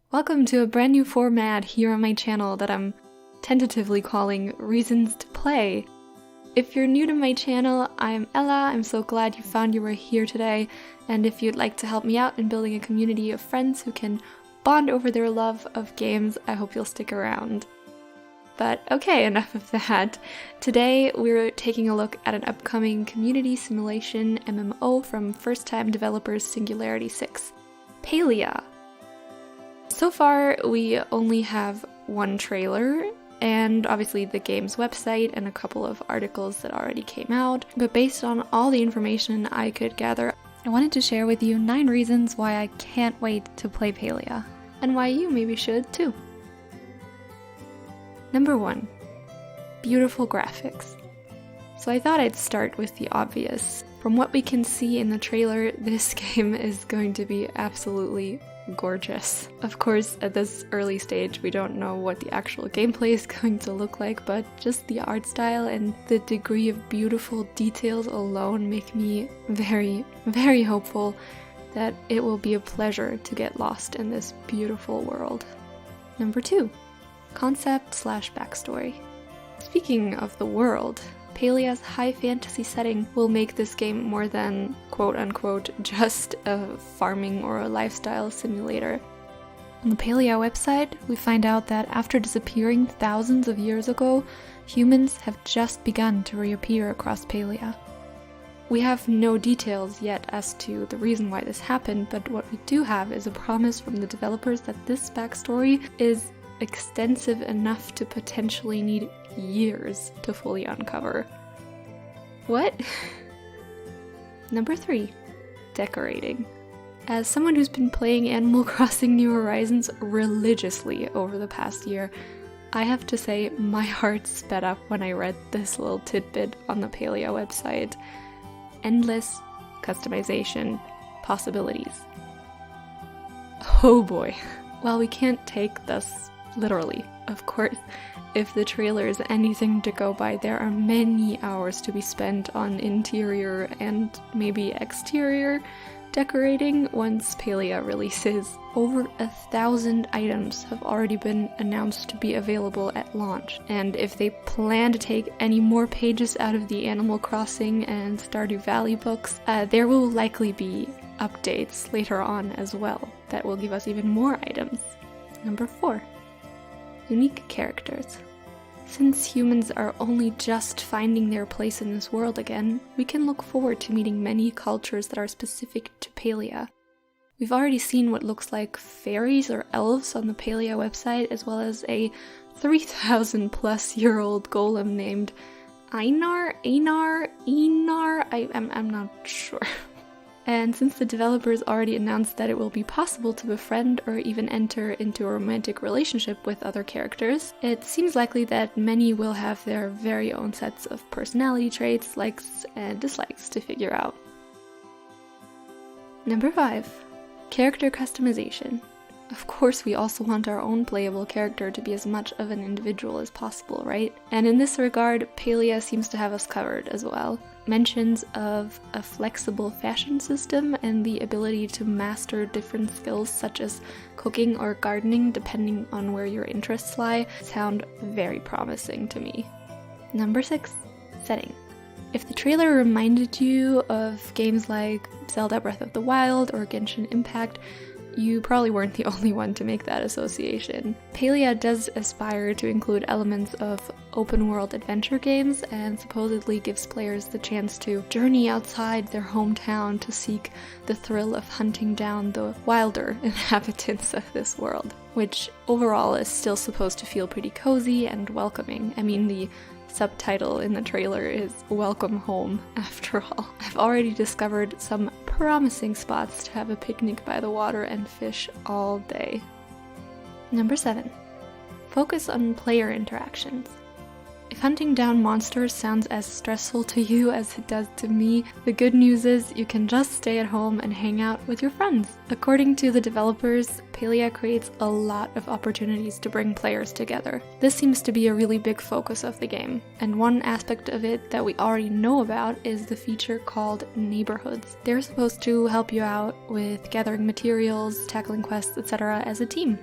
Welcome to a brand new format here on my channel that I'm tentatively calling Reasons to Play. If you're new to my channel, I'm Ella. I'm so glad you found your way here today, and if you'd like to help me out in building a community of friends who can bond over their love of games, I hope you'll stick around. But okay, enough of that. Today we're taking a look at an upcoming community simulation MMO from first-time developers Singularity Six, Palia. So far we only have one trailer, and obviously the game's website and a couple of articles that already came out, but based on all the information I could gather, I wanted to share with you 9 reasons why I can't wait to play Palia, and why you maybe should too. Number 1. Beautiful graphics. So I thought I'd start with the obvious. From what we can see in the trailer, this game is going to be absolutely gorgeous. Of course, at this early stage, we don't know what the actual gameplay is going to look like, but just the art style and the degree of beautiful details alone make me very, very hopeful that it will be a pleasure to get lost in this beautiful world. Number 2. Concept/backstory. Speaking of the world, Palia's high fantasy setting will make this game more than quote-unquote just a farming or a lifestyle simulator. On the Palia website, we find out that after disappearing thousands of years ago, humans have just begun to reappear across Palia. We have no details yet as to the reason why this happened, but what we do have is a promise from the developers that this backstory is extensive enough to potentially need years to fully uncover. What? Number 3. Decorating. As someone who's been playing Animal Crossing New Horizons religiously over the past year, I have to say my heart sped up when I read this little tidbit on the Palia website. Endless customization possibilities. Oh boy. While we can't take this literally, of course, if the trailer is anything to go by, there are many hours to be spent on interior and maybe exterior decorating once Palia releases. Over 1,000 items have already been announced to be available at launch, and if they plan to take any more pages out of the Animal Crossing and Stardew Valley books, there will likely be updates later on as well that will give us even more items. Number 4. Unique characters. Since humans are only just finding their place in this world again, we can look forward to meeting many cultures that are specific to Palia. We've already seen what looks like fairies or elves on the Palia website, as well as a 3,000 plus year old golem named Einar? I'm not sure. And since the developers already announced that it will be possible to befriend or even enter into a romantic relationship with other characters, it seems likely that many will have their very own sets of personality traits, likes, and dislikes to figure out. Number 5. Character customization. Of course, we also want our own playable character to be as much of an individual as possible, right? And in this regard, Palia seems to have us covered as well. Mentions of a flexible fashion system and the ability to master different skills such as cooking or gardening depending on where your interests lie sound very promising to me. Number 6. Setting. If the trailer reminded you of games like Zelda Breath of the Wild or Genshin Impact, you probably weren't the only one to make that association. Palia does aspire to include elements of open-world adventure games and supposedly gives players the chance to journey outside their hometown to seek the thrill of hunting down the wilder inhabitants of this world, which overall is still supposed to feel pretty cozy and welcoming. I mean, the subtitle in the trailer is Welcome Home, after all. I've already discovered some promising spots to have a picnic by the water and fish all day. Number 7. Focus on player interactions. If hunting down monsters sounds as stressful to you as it does to me, the good news is you can just stay at home and hang out with your friends. According to the developers, Palia creates a lot of opportunities to bring players together. This seems to be a really big focus of the game, and one aspect of it that we already know about is the feature called neighborhoods. They're supposed to help you out with gathering materials, tackling quests, etc. as a team.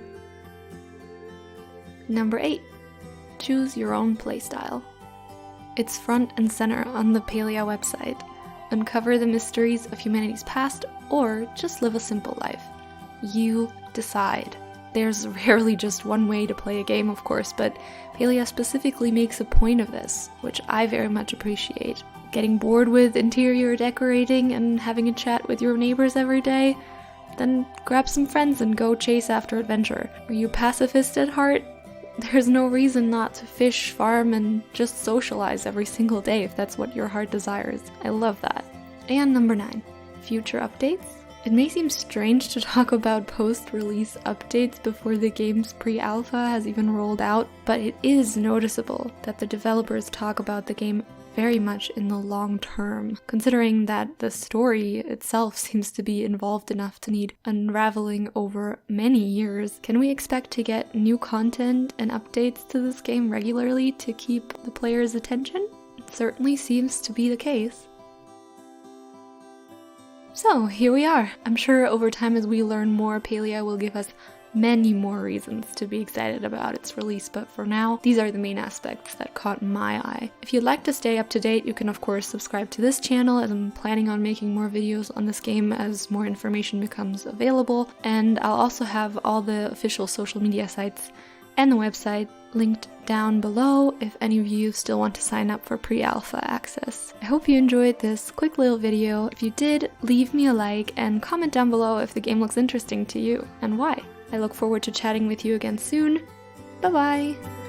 Number 8. Choose your own playstyle. It's front and center on the Palia website. Uncover the mysteries of humanity's past, or just live a simple life. You decide. There's rarely just one way to play a game, of course, but Palia specifically makes a point of this, which I very much appreciate. Getting bored with interior decorating and having a chat with your neighbors every day? Then grab some friends and go chase after adventure. Are you pacifist at heart? There's no reason not to fish, farm, and just socialize every single day if that's what your heart desires. I love that. And number 9, future updates. It may seem strange to talk about post-release updates before the game's pre-alpha has even rolled out, but it is noticeable that the developers talk about the game very much in the long term, considering that the story itself seems to be involved enough to need unraveling over many years. Can we expect to get new content and updates to this game regularly to keep the player's attention? It certainly seems to be the case. So here we are. I'm sure over time as we learn more, Palia will give us many more reasons to be excited about its release, but for now, these are the main aspects that caught my eye. If you'd like to stay up to date, you can of course subscribe to this channel, as I'm planning on making more videos on this game as more information becomes available, and I'll also have all the official social media sites and the website linked down below if any of you still want to sign up for pre-alpha access. I hope you enjoyed this quick little video. If you did, leave me a like and comment down below if the game looks interesting to you and why. I look forward to chatting with you again soon. Bye bye!